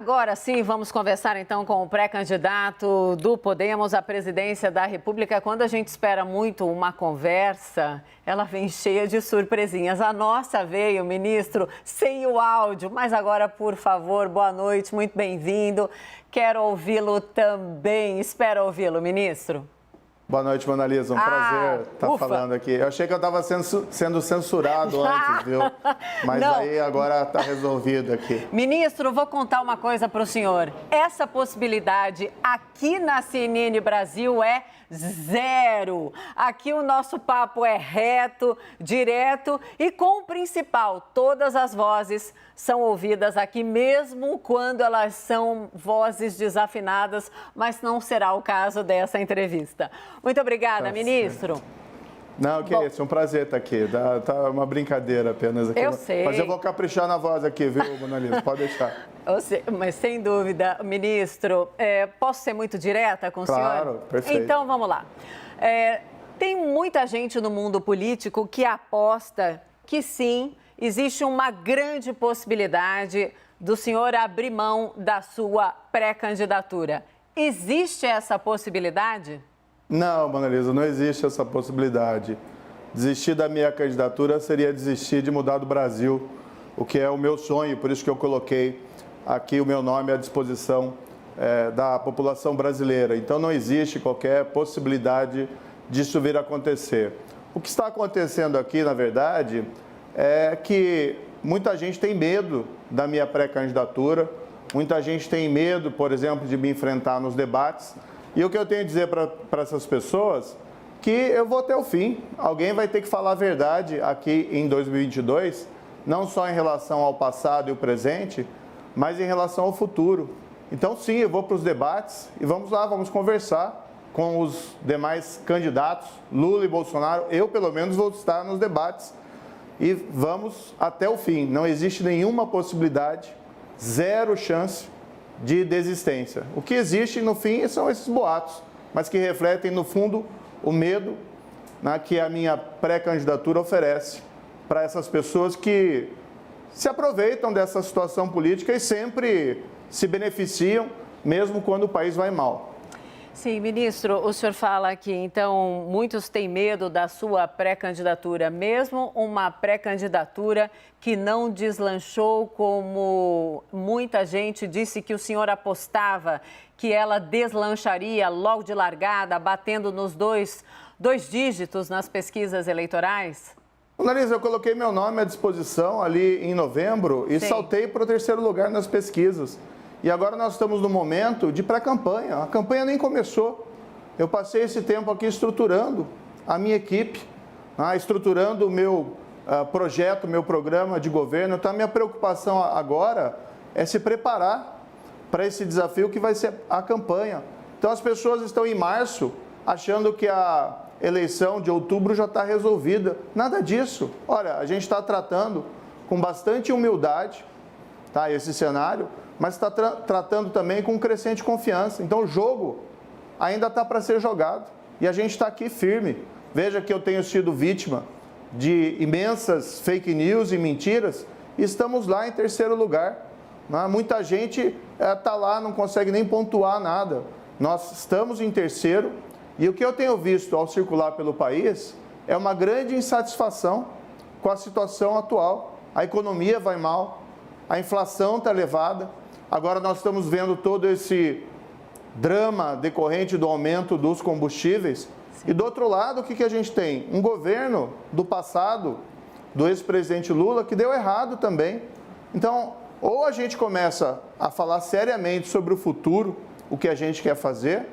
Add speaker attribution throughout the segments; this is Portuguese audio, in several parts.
Speaker 1: Agora sim, vamos conversar então com o pré-candidato do Podemos à presidência da República. Quando a gente espera muito uma conversa, ela vem cheia de surpresinhas. A nossa veio, ministro, sem o áudio. Mas agora, por favor, boa noite, muito bem-vindo. Quero ouvi-lo também. Espero ouvi-lo, ministro.
Speaker 2: Boa noite, Mona Lisa. Um prazer estar falando aqui. Eu achei que eu estava sendo censurado antes, viu? Mas não. Aí agora está resolvido aqui.
Speaker 1: Ministro, vou contar uma coisa para o senhor. Essa possibilidade aqui na CNN Brasil é zero. Aqui o nosso papo é reto, direto e com o principal, todas as vozes são ouvidas aqui, mesmo quando elas são vozes desafinadas, mas não será o caso dessa entrevista. Muito obrigada, ministro.
Speaker 2: Não, que isso, é um prazer estar aqui. Tá uma brincadeira apenas aqui.
Speaker 1: Eu sei.
Speaker 2: Mas eu vou caprichar na voz aqui, viu, Mona Lisa? Pode deixar.
Speaker 1: Mas sem dúvida, ministro, posso ser muito direta com o senhor?
Speaker 2: Claro, perfeito.
Speaker 1: Então, vamos lá. Tem muita gente no mundo político que aposta que sim, existe uma grande possibilidade do senhor abrir mão da sua pré-candidatura. Existe essa possibilidade?
Speaker 2: Não, Mona Lisa, não existe essa possibilidade. Desistir da minha candidatura seria desistir de mudar do Brasil, o que é o meu sonho, por isso que eu coloquei aqui o meu nome à disposição da população brasileira. Então não existe qualquer possibilidade disso vir a acontecer. O que está acontecendo aqui, na verdade, é que muita gente tem medo da minha pré-candidatura, muita gente tem medo, por exemplo, de me enfrentar nos debates. E o que eu tenho a dizer para essas pessoas, que eu vou até o fim. Alguém vai ter que falar a verdade aqui em 2022, não só em relação ao passado e o presente, mas em relação ao futuro. Então, sim, eu vou para os debates e vamos lá, vamos conversar com os demais candidatos, Lula e Bolsonaro. Eu, pelo menos, vou estar nos debates e vamos até o fim. Não existe nenhuma possibilidade, zero chance de desistência. O que existe, no fim, são esses boatos, mas que refletem, no fundo, o medo, né, que a minha pré-candidatura oferece para essas pessoas que se aproveitam dessa situação política e sempre se beneficiam, mesmo quando o país vai mal.
Speaker 1: Sim, ministro, o senhor fala que, então, muitos têm medo da sua pré-candidatura, mesmo uma pré-candidatura que não deslanchou como muita gente disse que o senhor apostava, que ela deslancharia logo de largada, batendo nos dois dígitos nas pesquisas eleitorais?
Speaker 2: Larissa, eu coloquei meu nome à disposição ali em novembro e saltei para o 3º lugar nas pesquisas. E agora nós estamos no momento de pré-campanha. A campanha nem começou. Eu passei esse tempo aqui estruturando a minha equipe, estruturando o meu projeto, meu programa de governo. Então, a minha preocupação agora é se preparar para esse desafio que vai ser a campanha. Então, as pessoas estão em março achando que a eleição de outubro já está resolvida. Nada disso. Olha, a gente está tratando com bastante humildade, tá, esse cenário, mas está tratando também com crescente confiança. Então, o jogo ainda está para ser jogado e a gente está aqui firme. Veja que eu tenho sido vítima de imensas fake news e mentiras e estamos lá em 3º lugar. Muita gente está lá, não consegue nem pontuar nada. Nós estamos em 3º e o que eu tenho visto ao circular pelo país é uma grande insatisfação com a situação atual. A economia vai mal, a inflação está elevada. Agora nós estamos vendo todo esse drama decorrente do aumento dos combustíveis. Sim. E do outro lado, o que a gente tem? Um governo do passado, do ex-presidente Lula, que deu errado também. Então, ou a gente começa a falar seriamente sobre o futuro, o que a gente quer fazer,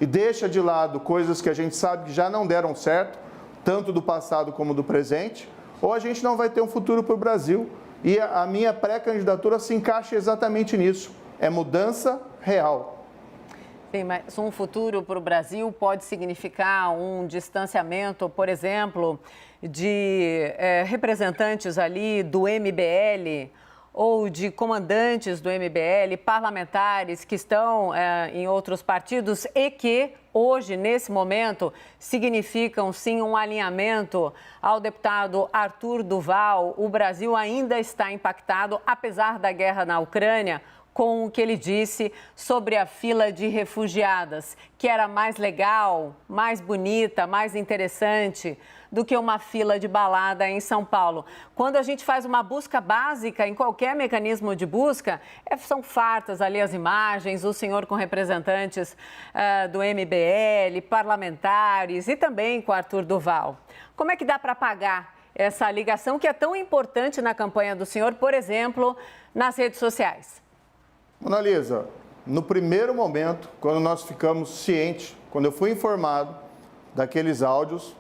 Speaker 2: e deixa de lado coisas que a gente sabe que já não deram certo, tanto do passado como do presente, ou a gente não vai ter um futuro para o Brasil. E a minha pré-candidatura se encaixa exatamente nisso. É mudança real.
Speaker 1: Sim, mas um futuro para o Brasil pode significar um distanciamento, por exemplo, de representantes ali do MBL ou de comandantes do MBL, parlamentares que estão em outros partidos e que hoje, nesse momento, significam sim um alinhamento ao deputado Arthur Duval. O Brasil ainda está impactado, apesar da guerra na Ucrânia, com o que ele disse sobre a fila de refugiadas, que era mais legal, mais bonita, mais interessante do que uma fila de balada em São Paulo. Quando a gente faz uma busca básica em qualquer mecanismo de busca, são fartas ali as imagens, o senhor com representantes do MBL, parlamentares e também com Arthur Duval. Como é que dá para pagar essa ligação que é tão importante na campanha do senhor, por exemplo, nas redes sociais?
Speaker 2: Mona Lisa, no primeiro momento, quando nós ficamos cientes, quando eu fui informado daqueles áudios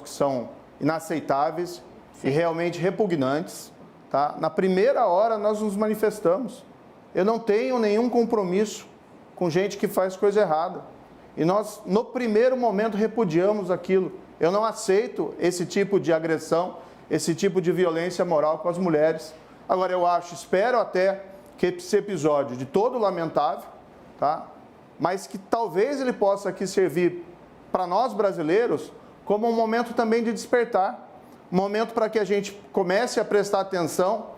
Speaker 2: que são inaceitáveis e realmente repugnantes, tá? Na primeira hora nós nos manifestamos. Eu não tenho nenhum compromisso com gente que faz coisa errada. E nós, no primeiro momento, repudiamos aquilo. Eu não aceito esse tipo de agressão, esse tipo de violência moral com as mulheres. Agora, espero até que esse episódio, de todo lamentável, tá? Mas que talvez ele possa aqui servir para nós brasileiros como um momento também de despertar, um momento para que a gente comece a prestar atenção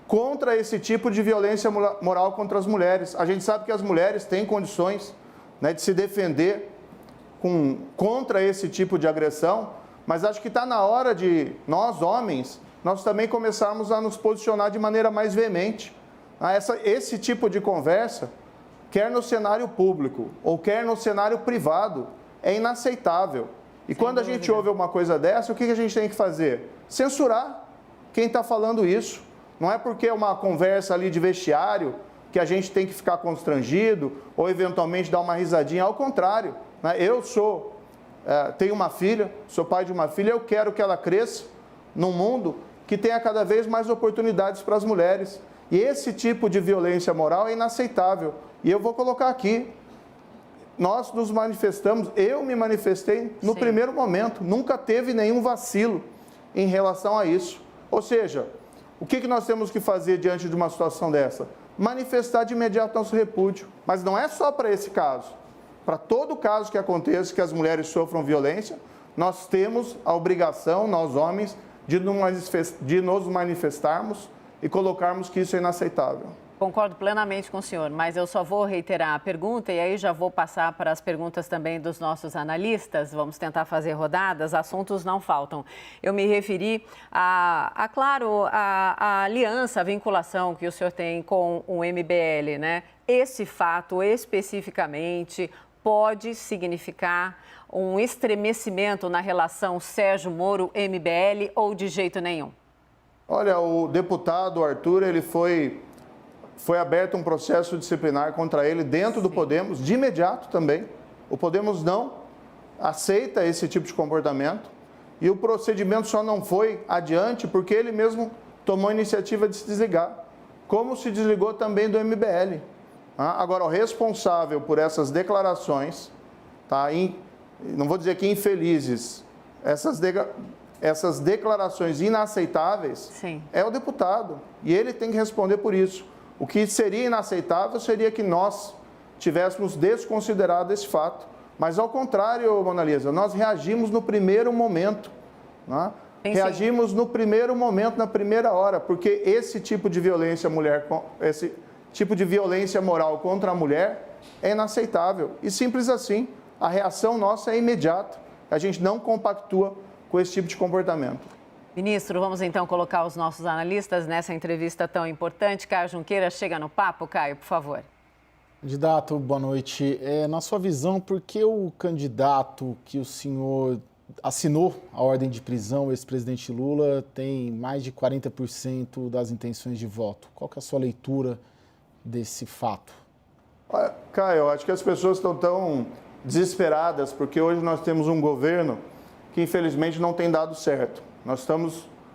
Speaker 2: contra esse tipo de violência moral contra as mulheres. A gente sabe que as mulheres têm condições, né, de se defender contra esse tipo de agressão, mas acho que está na hora de nós, homens, nós também começarmos a nos posicionar de maneira mais veemente. Esse tipo de conversa, quer no cenário público ou quer no cenário privado, é inaceitável. E quando a gente ouve uma coisa dessa, o que a gente tem que fazer? Censurar quem está falando isso. Não é porque é uma conversa ali de vestiário que a gente tem que ficar constrangido ou eventualmente dar uma risadinha. Ao contrário, né? Eu tenho uma filha, sou pai de uma filha, eu quero que ela cresça num mundo que tenha cada vez mais oportunidades para as mulheres. E esse tipo de violência moral é inaceitável. E eu vou colocar aqui, nós nos manifestamos, eu me manifestei no primeiro momento, nunca teve nenhum vacilo em relação a isso. Ou seja, o que nós temos que fazer diante de uma situação dessa? Manifestar de imediato nosso repúdio. Mas não é só para esse caso. Para todo caso que aconteça, que as mulheres sofram violência, nós temos a obrigação, nós homens, de nos manifestarmos e colocarmos que isso é inaceitável.
Speaker 1: Concordo plenamente com o senhor, mas eu só vou reiterar a pergunta e aí já vou passar para as perguntas também dos nossos analistas. Vamos tentar fazer rodadas, assuntos não faltam. Eu me referi claro, a aliança, a vinculação que o senhor tem com o MBL, né? Esse fato especificamente pode significar um estremecimento na relação Sérgio Moro-MBL ou de jeito nenhum?
Speaker 2: Olha, o deputado Arthur, ele foi aberto um processo disciplinar contra ele dentro do Podemos, de imediato também. O Podemos não aceita esse tipo de comportamento e o procedimento só não foi adiante porque ele mesmo tomou a iniciativa de se desligar, como se desligou também do MBL. Agora, o responsável por essas declarações, tá, não vou dizer que infelizes, essas declarações inaceitáveis, sim, é o deputado. E ele tem que responder por isso. O que seria inaceitável seria que nós tivéssemos desconsiderado esse fato. Mas, ao contrário, Mona Lisa, nós reagimos no primeiro momento. Né? Reagimos no primeiro momento, na primeira hora, porque esse tipo de violência esse tipo de violência moral contra a mulher é inaceitável. E simples assim, a reação nossa é imediata. A gente não compactua com esse tipo de comportamento.
Speaker 1: Ministro, vamos então colocar os nossos analistas nessa entrevista tão importante. Caio Junqueira, chega no papo. Caio, por favor.
Speaker 3: Candidato, boa noite. Na sua visão, por que o candidato que o senhor assinou a ordem de prisão, o ex-presidente Lula, tem mais de 40% das intenções de voto? Qual que é a sua leitura desse fato?
Speaker 2: Caio, eu acho que as pessoas estão tão desesperadas porque hoje nós temos um governo que infelizmente não tem dado certo.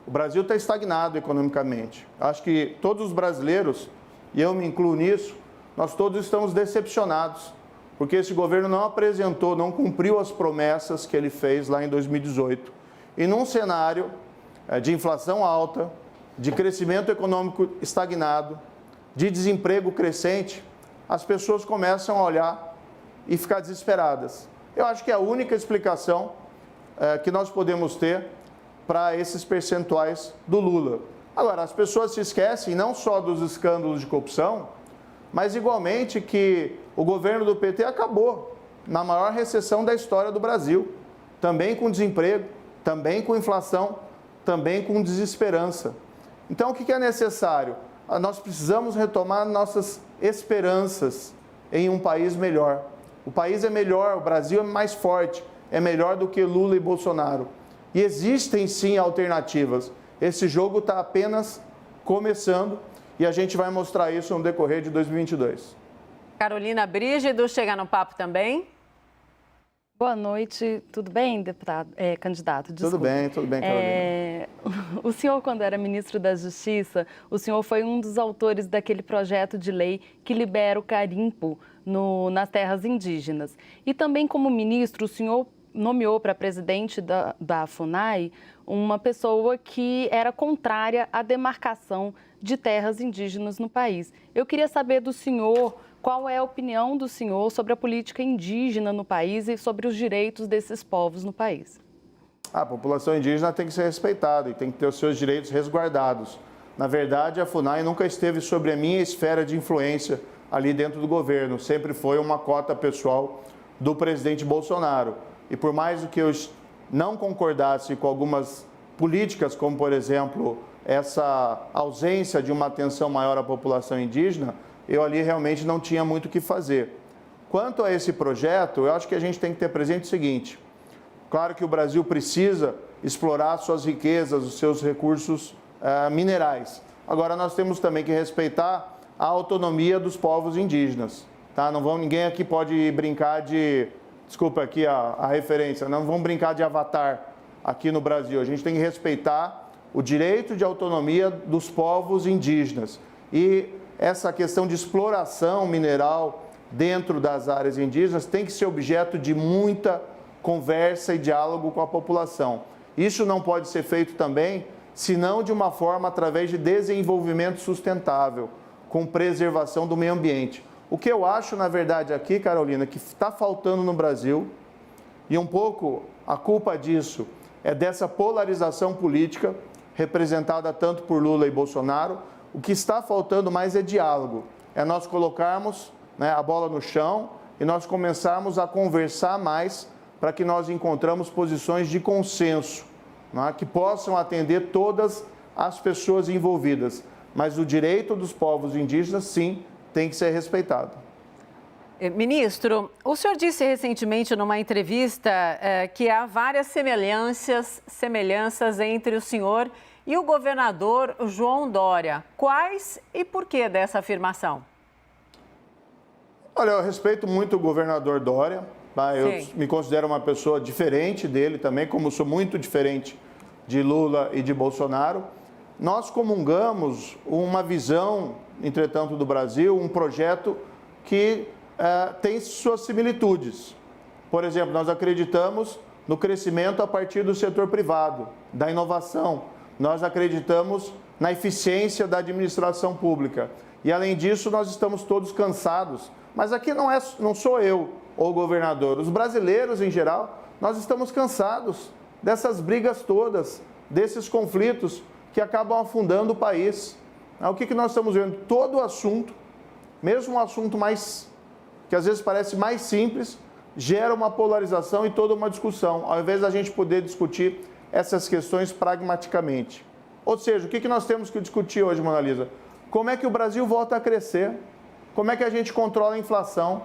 Speaker 2: O Brasil está estagnado economicamente. Acho que todos os brasileiros, e eu me incluo nisso, nós todos estamos decepcionados, porque esse governo não cumpriu as promessas que ele fez lá em 2018. E num cenário de inflação alta, de crescimento econômico estagnado, de desemprego crescente, as pessoas começam a olhar e ficar desesperadas. Eu acho que é a única explicação que nós podemos ter para esses percentuais do Lula. Agora, as pessoas se esquecem não só dos escândalos de corrupção, mas igualmente que o governo do PT acabou na maior recessão da história do Brasil, também com desemprego, também com inflação, também com desesperança. Então, o que é necessário? Nós precisamos retomar nossas esperanças em um país melhor. O país é melhor, o Brasil é mais forte, é melhor do que Lula e Bolsonaro. E existem sim alternativas. Esse jogo está apenas começando e a gente vai mostrar isso no decorrer de 2022.
Speaker 1: Carolina Brígido, chega no papo também.
Speaker 4: Boa noite, tudo bem, deputado, candidato? Desculpa.
Speaker 2: Tudo bem, Carolina.
Speaker 4: O senhor, quando era ministro da Justiça, o senhor foi um dos autores daquele projeto de lei que libera o garimpo nas terras indígenas. E também, como ministro, o senhor nomeou para presidente da FUNAI uma pessoa que era contrária à demarcação de terras indígenas no país. Eu queria saber do senhor qual é a opinião do senhor sobre a política indígena no país e sobre os direitos desses povos no país.
Speaker 2: A população indígena tem que ser respeitada e tem que ter os seus direitos resguardados. Na verdade, a FUNAI nunca esteve sobre a minha esfera de influência ali dentro do governo. Sempre foi uma cota pessoal do presidente Bolsonaro. E por mais do que eu não concordasse com algumas políticas, como, por exemplo, essa ausência de uma atenção maior à população indígena, eu ali realmente não tinha muito o que fazer. Quanto a esse projeto, eu acho que a gente tem que ter presente o seguinte: claro que o Brasil precisa explorar suas riquezas, os seus recursos minerais. Agora, nós temos também que respeitar a autonomia dos povos indígenas. Tá? Ninguém aqui pode brincar de... Desculpa aqui a referência, não vamos brincar de Avatar aqui no Brasil. A gente tem que respeitar o direito de autonomia dos povos indígenas. E essa questão de exploração mineral dentro das áreas indígenas tem que ser objeto de muita conversa e diálogo com a população. Isso não pode ser feito também, senão de uma forma através de desenvolvimento sustentável, com preservação do meio ambiente. O que eu acho, na verdade, aqui, Carolina, que está faltando no Brasil, e um pouco a culpa disso é dessa polarização política, representada tanto por Lula e Bolsonaro. O que está faltando mais é diálogo, é nós colocarmos a bola no chão e nós começarmos a conversar mais para que nós encontramos posições de consenso, que possam atender todas as pessoas envolvidas. Mas o direito dos povos indígenas, sim, tem que ser respeitado.
Speaker 1: Ministro, o senhor disse recentemente numa entrevista que há várias semelhanças entre o senhor e o governador João Dória. Quais e por que dessa afirmação?
Speaker 2: Olha, eu respeito muito o governador Dória. Eu me considero uma pessoa diferente dele também, como sou muito diferente de Lula e de Bolsonaro. Nós comungamos uma visão, entretanto, do Brasil, um projeto que tem suas similitudes. Por exemplo, nós acreditamos no crescimento a partir do setor privado, da inovação. Nós acreditamos na eficiência da administração pública. E, além disso, nós estamos todos cansados. Mas aqui não sou eu ou o governador. Os brasileiros, em geral, nós estamos cansados dessas brigas todas, desses conflitos que acabam afundando o país. O que nós estamos vendo? Todo assunto, mesmo um assunto que às vezes parece mais simples, gera uma polarização e toda uma discussão, ao invés da gente poder discutir essas questões pragmaticamente. Ou seja, o que nós temos que discutir hoje, Mona Lisa? Como é que o Brasil volta a crescer? Como é que a gente controla a inflação?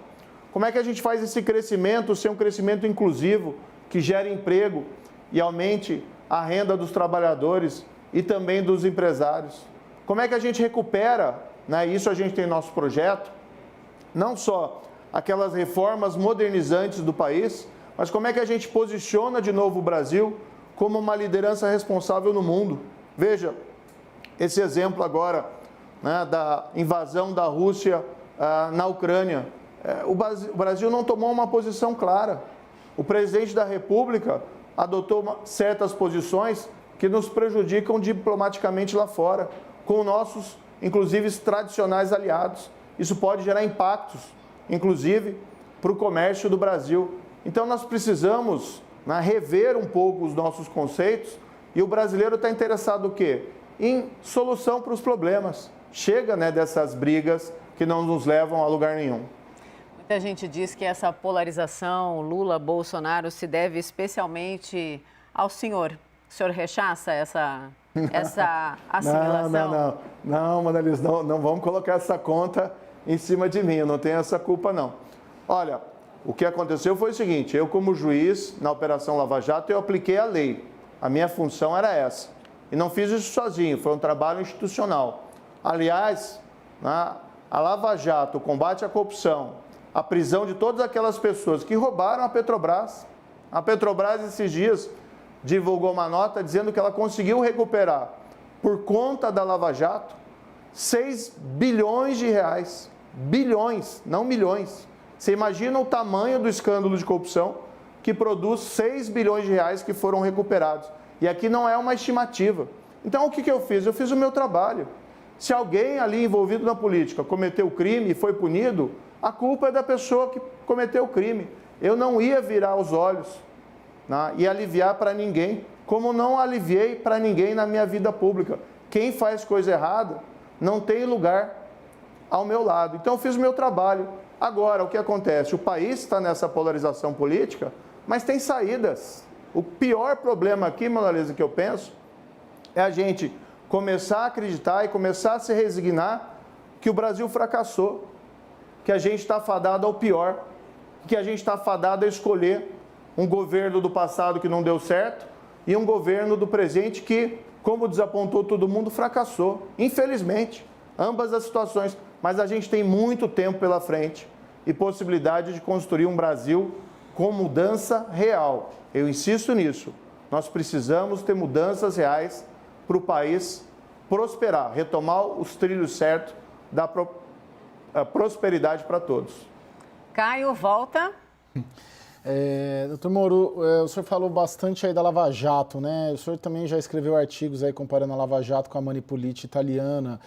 Speaker 2: Como é que a gente faz esse crescimento ser um crescimento inclusivo, que gere emprego e aumente a renda dos trabalhadores e também dos empresários? Como é que a gente recupera, isso a gente tem no nosso projeto, não só aquelas reformas modernizantes do país, mas como é que a gente posiciona de novo o Brasil como uma liderança responsável no mundo. Veja, esse exemplo agora da invasão da Rússia na Ucrânia. O Brasil não tomou uma posição clara. O presidente da República adotou certas posições que nos prejudicam diplomaticamente lá fora, com nossos, inclusive, tradicionais aliados. Isso pode gerar impactos, inclusive, para o comércio do Brasil. Então, nós precisamos rever um pouco os nossos conceitos e o brasileiro está interessado o quê? Em solução para os problemas. Chega dessas brigas que não nos levam a lugar nenhum.
Speaker 1: Muita gente diz que essa polarização Lula-Bolsonaro se deve especialmente ao senhor. O senhor rechaça essa assimilação?
Speaker 2: Não, Manalisa, não vamos colocar essa conta em cima de mim, eu não tenho essa culpa, não. Olha, o que aconteceu foi o seguinte, eu como juiz, na Operação Lava Jato, eu apliquei a lei. A minha função era essa. E não fiz isso sozinho, foi um trabalho institucional. Aliás, a Lava Jato, o combate à corrupção, a prisão de todas aquelas pessoas que roubaram a Petrobras. A Petrobras, esses dias, divulgou uma nota dizendo que ela conseguiu recuperar, por conta da Lava Jato, 6 bilhões de reais. Bilhões, não milhões. Você imagina o tamanho do escândalo de corrupção que produz 6 bilhões de reais que foram recuperados. E aqui não é uma estimativa. Então, o que eu fiz? Eu fiz o meu trabalho. Se alguém ali envolvido na política cometeu crime e foi punido, a culpa é da pessoa que cometeu o crime. Eu não ia virar os olhos e aliviar para ninguém, como não aliviei para ninguém na minha vida pública. Quem faz coisa errada não tem lugar ao meu lado. Então, eu fiz o meu trabalho. Agora, o que acontece? O país está nessa polarização política, mas tem saídas. O pior problema aqui, Manalisa, que eu penso, é a gente começar a acreditar e começar a se resignar que o Brasil fracassou, que a gente está fadado ao pior, que a gente está fadado a escolher um governo do passado que não deu certo e um governo do presente que, como desapontou todo mundo, fracassou. Infelizmente, ambas as situações. Mas a gente tem muito tempo pela frente e possibilidade de construir um Brasil com mudança real. Eu insisto nisso. Nós precisamos ter mudanças reais para o país prosperar, retomar os trilhos certos da prosperidade para todos.
Speaker 1: Caio, volta.
Speaker 3: Doutor Moro, o senhor falou bastante aí da Lava Jato, né? O senhor também já escreveu artigos aí comparando a Lava Jato com a Manipulite italiana.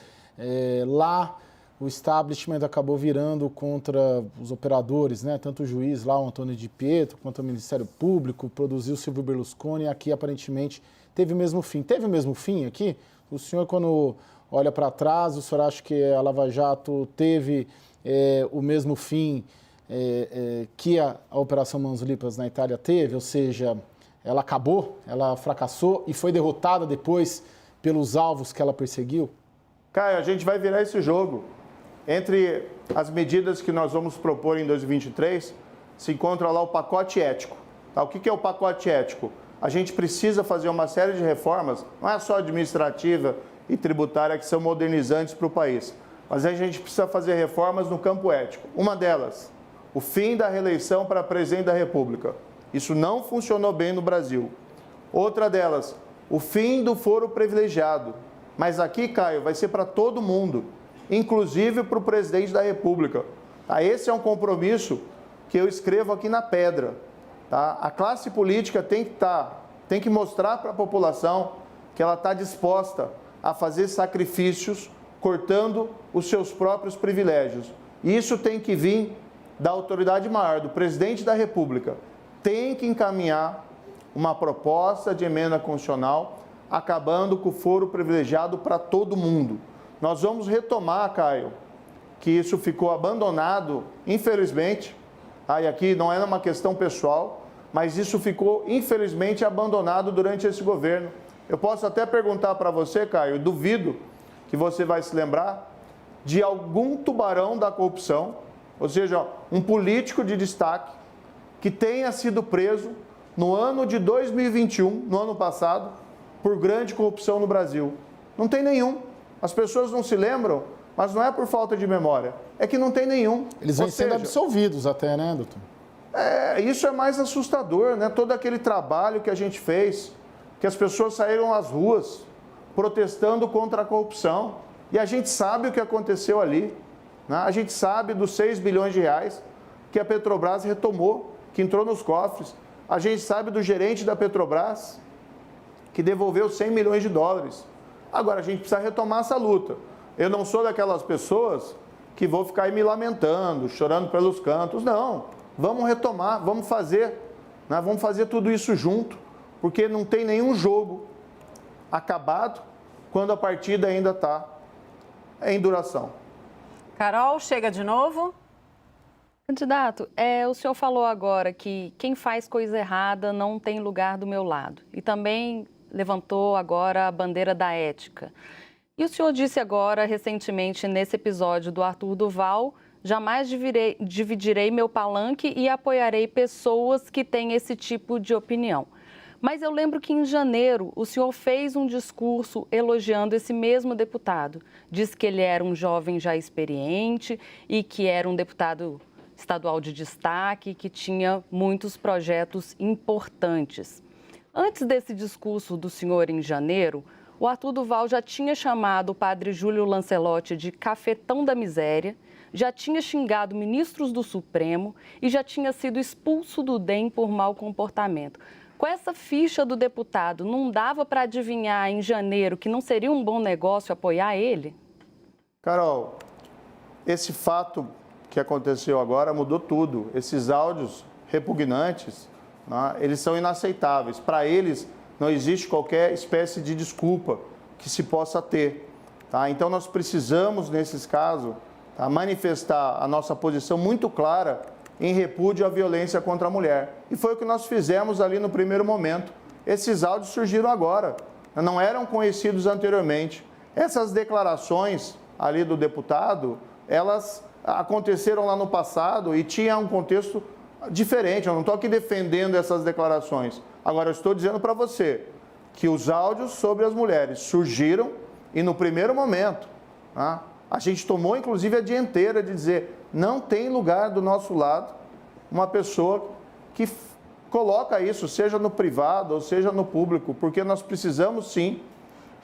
Speaker 3: Lá, o establishment acabou virando contra os operadores, né? Tanto o juiz lá, o Antônio Di Pietro, quanto o Ministério Público, produziu o Silvio Berlusconi, aqui aparentemente teve o mesmo fim. Teve o mesmo fim aqui? O senhor, quando olha para trás, o senhor acha que a Lava Jato teve o mesmo fim que a Operação Mãos Limpas na Itália teve? Ou seja, ela acabou, ela fracassou e foi derrotada depois pelos alvos que ela perseguiu?
Speaker 2: Caio, a gente vai virar esse jogo. Entre as medidas que nós vamos propor em 2023, se encontra lá o pacote ético. Tá? O que é o pacote ético? A gente precisa fazer uma série de reformas, não é só administrativa e tributária que são modernizantes para o país, mas a gente precisa fazer reformas no campo ético. Uma delas, o fim da reeleição para presidente da República. Isso não funcionou bem no Brasil. Outra delas, o fim do foro privilegiado. Mas aqui, Caio, vai ser para todo mundo, inclusive para o presidente da República. Tá? Esse é um compromisso que eu escrevo aqui na pedra. Tá? A classe política tem que mostrar para a população que ela está disposta a fazer sacrifícios, cortando os seus próprios privilégios. E isso tem que vir da autoridade maior, do presidente da República. Tem que encaminhar uma proposta de emenda constitucional acabando com o foro privilegiado para todo mundo. Nós vamos retomar, Caio, que isso ficou abandonado, infelizmente, e aqui não é uma questão pessoal, mas isso ficou, infelizmente, abandonado durante esse governo. Eu posso até perguntar para você, Caio, duvido que você vai se lembrar de algum tubarão da corrupção, ou seja, um político de destaque que tenha sido preso no ano de 2021, no ano passado, por grande corrupção no Brasil. Não tem nenhum. As pessoas não se lembram, mas não é por falta de memória, é que não tem nenhum.
Speaker 3: Eles vêm sendo absolvidos até, né, doutor?
Speaker 2: Isso é mais assustador, né? Todo aquele trabalho que a gente fez, que as pessoas saíram às ruas protestando contra a corrupção. E a gente sabe o que aconteceu ali. Né? A gente sabe dos 6 bilhões de reais que a Petrobras retomou, que entrou nos cofres. A gente sabe do gerente da Petrobras, que devolveu 100 milhões de dólares. Agora, a gente precisa retomar essa luta. Eu não sou daquelas pessoas que vou ficar aí me lamentando, chorando pelos cantos. Não, vamos retomar, vamos fazer. Né? Vamos fazer tudo isso junto, porque não tem nenhum jogo acabado quando a partida ainda está em duração.
Speaker 1: Carol, chega de novo.
Speaker 4: Candidato, o senhor falou agora que quem faz coisa errada não tem lugar do meu lado. E também levantou agora a bandeira da ética. E o senhor disse agora, recentemente, nesse episódio do Arthur Duval, jamais dividirei meu palanque e apoiarei pessoas que têm esse tipo de opinião. Mas eu lembro que em janeiro o senhor fez um discurso elogiando esse mesmo deputado. Disse que ele era um jovem já experiente e que era um deputado estadual de destaque, que tinha muitos projetos importantes. Antes desse discurso do senhor em janeiro, o Arthur Duval já tinha chamado o padre Júlio Lancelotti de cafetão da miséria, já tinha xingado ministros do Supremo e já tinha sido expulso do DEM por mau comportamento. Com essa ficha do deputado, não dava para adivinhar em janeiro que não seria um bom negócio apoiar ele?
Speaker 2: Carol, esse fato que aconteceu agora mudou tudo. Esses áudios repugnantes, né, eles são inaceitáveis. Para eles, não existe qualquer espécie de desculpa que se possa ter. Tá? Então, nós precisamos, nesses casos, tá, manifestar a nossa posição muito clara em repúdio à violência contra a mulher. E foi o que nós fizemos ali no primeiro momento. Esses áudios surgiram agora, não eram conhecidos anteriormente. Essas declarações ali do deputado, elas aconteceram lá no passado e tinha um contexto diferente. Eu não estou aqui defendendo essas declarações. Agora, eu estou dizendo para você que os áudios sobre as mulheres surgiram e no primeiro momento, tá, a gente tomou inclusive a dianteira de dizer não tem lugar do nosso lado uma pessoa que coloca isso, seja no privado ou seja no público, porque nós precisamos sim,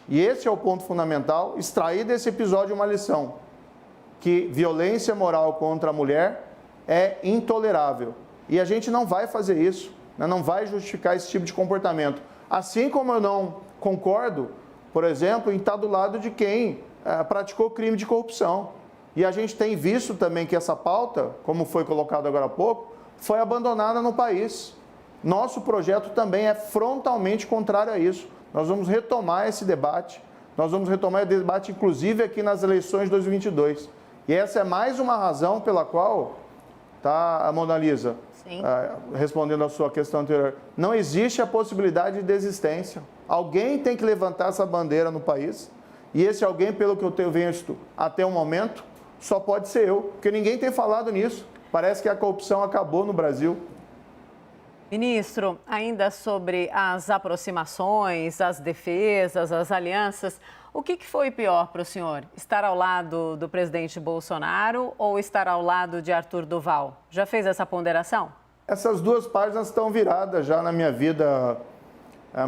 Speaker 2: e esse é o ponto fundamental, extrair desse episódio uma lição, que violência moral contra a mulher é intolerável. E a gente não vai fazer isso, né? Não vai justificar esse tipo de comportamento. Assim como eu não concordo, por exemplo, em estar do lado de quem praticou crime de corrupção. E a gente tem visto também que essa pauta, como foi colocado agora há pouco, foi abandonada no país. Nosso projeto também é frontalmente contrário a isso. Nós vamos retomar esse debate, nós vamos retomar o debate inclusive aqui nas eleições de 2022. E essa é mais uma razão pela qual, tá, Mona Lisa, respondendo a sua questão anterior, não existe a possibilidade de desistência. Alguém tem que levantar essa bandeira no país, e esse alguém, pelo que eu tenho visto até o momento, só pode ser eu, porque ninguém tem falado nisso. Parece que a corrupção acabou no Brasil.
Speaker 1: Ministro, ainda sobre as aproximações, as defesas, as alianças, o que foi pior para o senhor? Estar ao lado do presidente Bolsonaro ou estar ao lado de Arthur Duval? Já fez essa ponderação? Essas duas páginas estão viradas já na minha vida,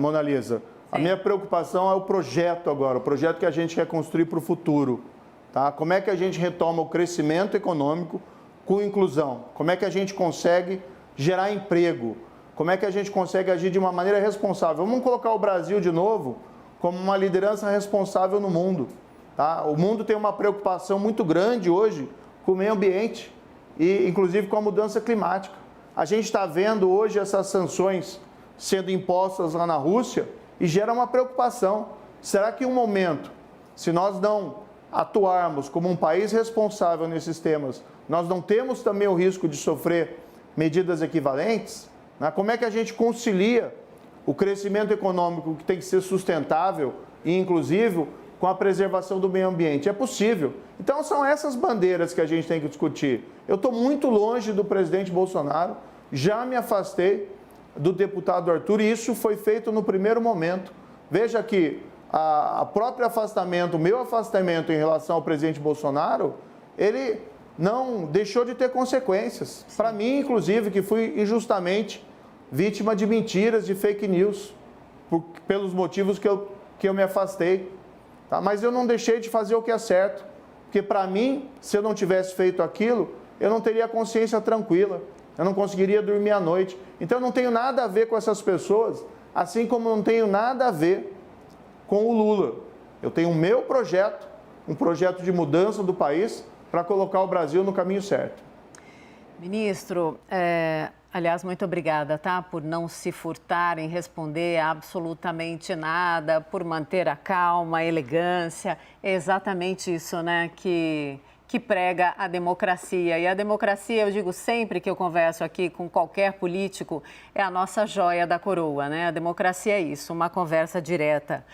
Speaker 1: Mona Lisa. Sim. A minha preocupação é o projeto agora, o projeto que a gente quer construir para o futuro. Tá? Como é que a gente retoma o crescimento econômico com inclusão? Como é que a gente consegue gerar emprego? Como é que a gente consegue agir de uma maneira responsável? Vamos colocar o Brasil de novo como uma liderança responsável no mundo. Tá? O mundo tem uma preocupação muito grande hoje com o meio ambiente e, inclusive, com a mudança climática. A gente está vendo hoje essas sanções sendo impostas lá na Rússia e gera uma preocupação. Será que em um momento, se nós não atuarmos como um país responsável nesses temas, nós não temos também o risco de sofrer medidas equivalentes? Né? Como é que a gente concilia o crescimento econômico que tem que ser sustentável e inclusivo com a preservação do meio ambiente? É possível. Então são essas bandeiras que a gente tem que discutir. Eu estou muito longe do presidente Bolsonaro, já me afastei do deputado Arthur e isso foi feito no primeiro momento. Veja que a próprio afastamento, o meu afastamento em relação ao presidente Bolsonaro, ele não deixou de ter consequências. Para mim, inclusive, que fui injustamente vítima de mentiras, de fake news, pelos motivos que eu me afastei. Tá? Mas eu não deixei de fazer o que é certo, porque para mim, se eu não tivesse feito aquilo, eu não teria consciência tranquila, eu não conseguiria dormir à noite. Então eu não tenho nada a ver com essas pessoas, assim como não tenho nada a ver com o Lula. Eu tenho o meu projeto, um projeto de mudança do país para colocar o Brasil no caminho certo. Ministro, aliás, muito obrigada, tá? Por não se furtar em responder absolutamente nada, por manter a calma, a elegância. É exatamente isso, né, que que prega a democracia. E a democracia, eu digo sempre que eu converso aqui com qualquer político, é a nossa joia da coroa, né? A democracia é isso, uma conversa direta.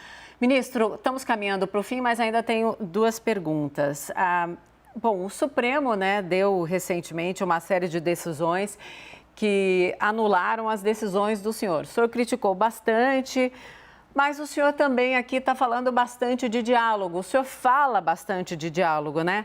Speaker 1: Ministro, estamos caminhando para o fim, mas ainda tenho duas perguntas. Bom, o Supremo, né, deu recentemente uma série de decisões que anularam as decisões do senhor. O senhor criticou bastante, mas o senhor também aqui está falando bastante de diálogo. O senhor fala bastante de diálogo, né?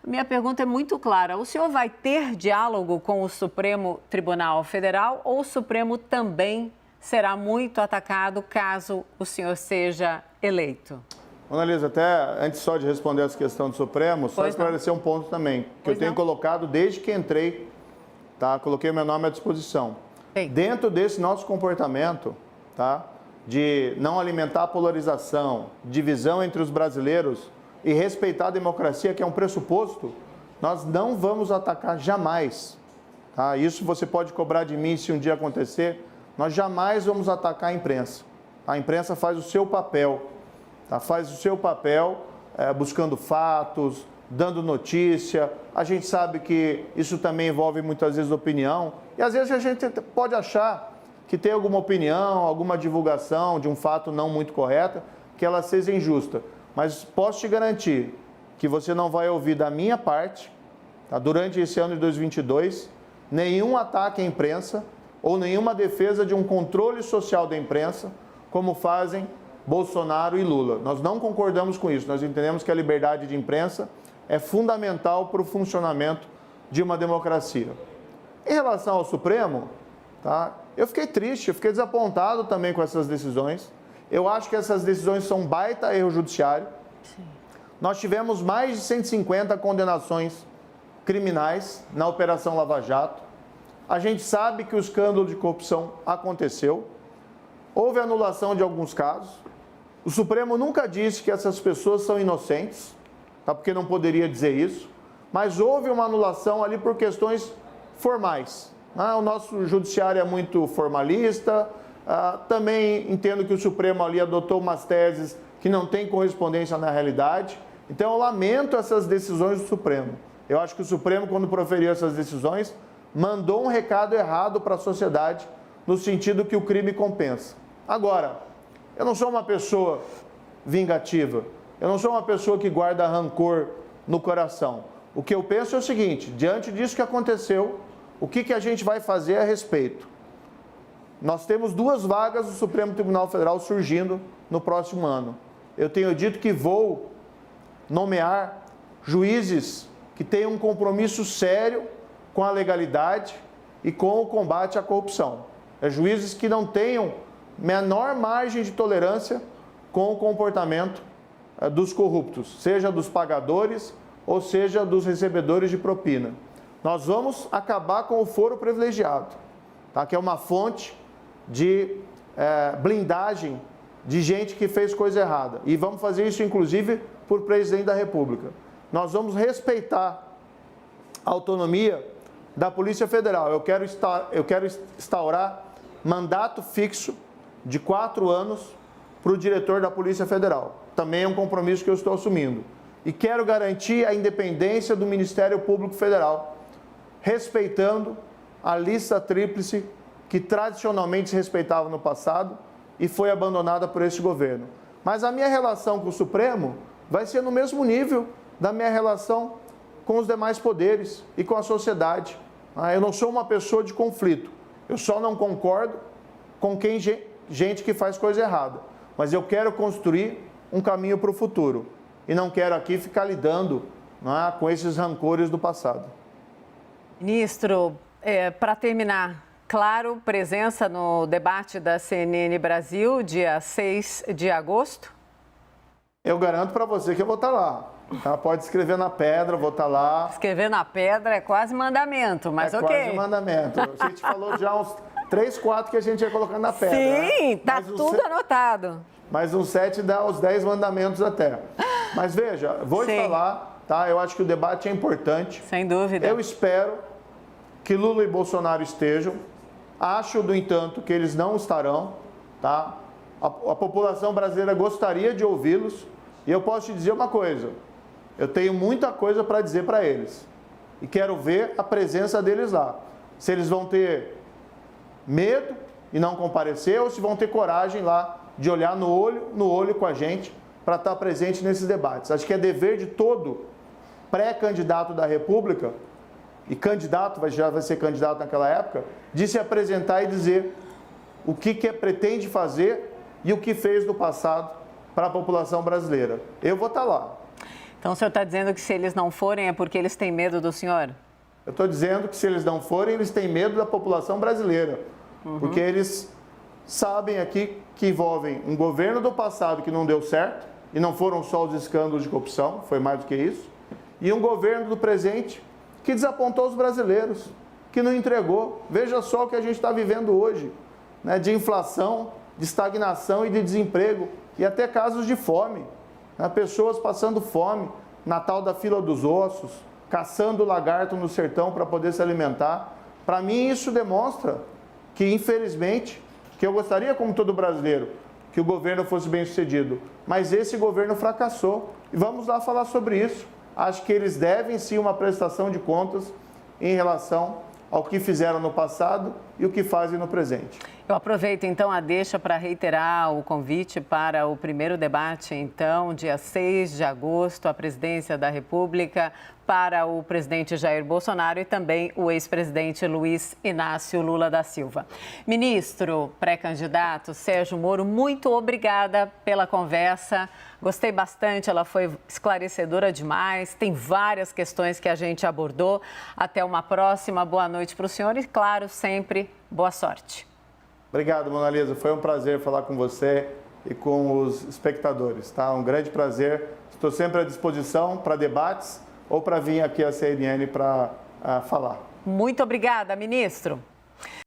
Speaker 1: Minha pergunta é muito clara. O senhor vai ter diálogo com o Supremo Tribunal Federal ou o Supremo também será muito atacado caso o senhor seja eleito?
Speaker 2: Analisa, até antes só de responder essa questão do Supremo, só esclarecer um ponto também, que eu tenho colocado desde que entrei, tá? Coloquei meu nome à disposição.
Speaker 1: Sim.
Speaker 2: Dentro desse nosso comportamento, tá? De não alimentar a polarização, divisão entre os brasileiros e respeitar a democracia, que é um pressuposto, nós não vamos atacar jamais, tá? Isso você pode cobrar de mim se um dia acontecer, nós jamais vamos atacar a imprensa. A imprensa faz o seu papel, tá? Faz o seu papel buscando fatos, dando notícia. A gente sabe que isso também envolve muitas vezes opinião. E às vezes a gente pode achar que tem alguma opinião, alguma divulgação de um fato não muito correta, que ela seja injusta. Mas posso te garantir que você não vai ouvir da minha parte, tá? Durante esse ano de 2022, nenhum ataque à imprensa ou nenhuma defesa de um controle social da imprensa, como fazem Bolsonaro e Lula. Nós não concordamos com isso. Nós entendemos que a liberdade de imprensa é fundamental para o funcionamento de uma democracia. Em relação ao Supremo, tá? Eu fiquei triste, eu fiquei desapontado também com essas decisões. Eu acho que essas decisões são um baita erro judiciário. Sim. Nós tivemos mais de 150 condenações criminais na Operação Lava Jato. A gente sabe que o escândalo de corrupção aconteceu. Houve anulação de alguns casos. O Supremo nunca disse que essas pessoas são inocentes, tá? Porque não poderia dizer isso. Mas houve uma anulação ali por questões formais. O nosso judiciário é muito formalista. Também entendo que o Supremo ali adotou umas teses que não têm correspondência na realidade. Então, eu lamento essas decisões do Supremo. Eu acho que o Supremo, quando proferiu essas decisões, mandou um recado errado para a sociedade, no sentido que o crime compensa. Agora, eu não sou uma pessoa vingativa, eu não sou uma pessoa que guarda rancor no coração. O que eu penso é o seguinte: diante disso que aconteceu, o que a gente vai fazer a respeito? Nós temos 2 vagas do Supremo Tribunal Federal surgindo no próximo ano. Eu tenho dito que vou nomear juízes que tenham um compromisso sério com a legalidade e com o combate à corrupção. Juízes que não tenham menor margem de tolerância com o comportamento dos corruptos, seja dos pagadores ou seja dos recebedores de propina. Nós vamos acabar com o foro privilegiado, tá? Que é uma fonte de blindagem de gente que fez coisa errada. E vamos fazer isso, inclusive, por presidente da República. Nós vamos respeitar a autonomia da Polícia Federal. Eu quero instaurar mandato fixo de 4 anos para o diretor da Polícia Federal. Também é um compromisso que eu estou assumindo. E quero garantir a independência do Ministério Público Federal, respeitando a lista tríplice que tradicionalmente se respeitava no passado e foi abandonada por este governo. Mas a minha relação com o Supremo vai ser no mesmo nível da minha relação com os demais poderes e com a sociedade. Eu não sou uma pessoa de conflito, eu só não concordo com gente que faz coisa errada. Mas eu quero construir um caminho para o futuro e não quero aqui ficar lidando com esses rancores do passado.
Speaker 1: Ministro, para terminar, claro, presença no debate da CNN Brasil, dia 6 de agosto?
Speaker 2: Eu garanto para você que eu vou estar lá. Tá? Pode escrever na pedra, vou estar lá.
Speaker 1: Escrever na pedra é quase mandamento, mas ok.
Speaker 2: É quase mandamento. A gente falou já uns 3, 4 que a gente ia colocar na pedra.
Speaker 1: Sim,
Speaker 2: né?
Speaker 1: tá tudo anotado.
Speaker 2: Mas uns 7 dá os 10 mandamentos até. Mas veja, vou estar lá, tá? Eu acho que o debate é importante.
Speaker 1: Sem dúvida.
Speaker 2: Eu espero que Lula e Bolsonaro estejam. Acho, no entanto, que eles não estarão, tá? A população brasileira gostaria de ouvi-los. E eu posso te dizer uma coisa: Eu tenho muita coisa para dizer para eles e quero ver a presença deles lá. Se eles vão ter medo e não comparecer ou se vão ter coragem lá de olhar no olho com a gente para estar presente nesses debates. Acho que é dever de todo pré-candidato da República, e candidato, já vai ser candidato naquela época, de se apresentar e dizer o que pretende fazer e o que fez no passado para a população brasileira. Eu vou estar lá.
Speaker 1: Então o senhor está dizendo que se eles não forem é porque eles têm medo do senhor?
Speaker 2: Eu estou dizendo que se eles não forem, eles têm medo da população brasileira. Porque eles sabem aqui que envolvem um governo do passado que não deu certo, e não foram só os escândalos de corrupção, foi mais do que isso, e um governo do presente que desapontou os brasileiros, que não entregou. Veja só o que a gente está vivendo hoje, né, de inflação, de estagnação e de desemprego, e até casos de fome. Né, pessoas passando fome, na tal da fila dos ossos, caçando lagarto no sertão para poder se alimentar. Para mim isso demonstra que, infelizmente, que eu gostaria, como todo brasileiro, que o governo fosse bem sucedido, mas esse governo fracassou. E vamos lá falar sobre isso. Acho que eles devem sim uma prestação de contas em relação ao que fizeram no passado e o que fazem no presente.
Speaker 1: Eu aproveito então a deixa para reiterar o convite para o primeiro debate, então, dia 6 de agosto, a presidência da República, para o presidente Jair Bolsonaro e também o ex-presidente Luiz Inácio Lula da Silva. Ministro pré-candidato Sérgio Moro, muito obrigada pela conversa. Gostei bastante, ela foi esclarecedora demais. Tem várias questões que a gente abordou. Até uma próxima. Boa noite para o senhor e, claro, sempre boa sorte.
Speaker 2: Obrigado, Mona Lisa. Foi um prazer falar com você e com os espectadores. Tá? Um grande prazer. Estou sempre à disposição para debates ou para vir aqui à CNN para falar.
Speaker 1: Muito obrigada, ministro.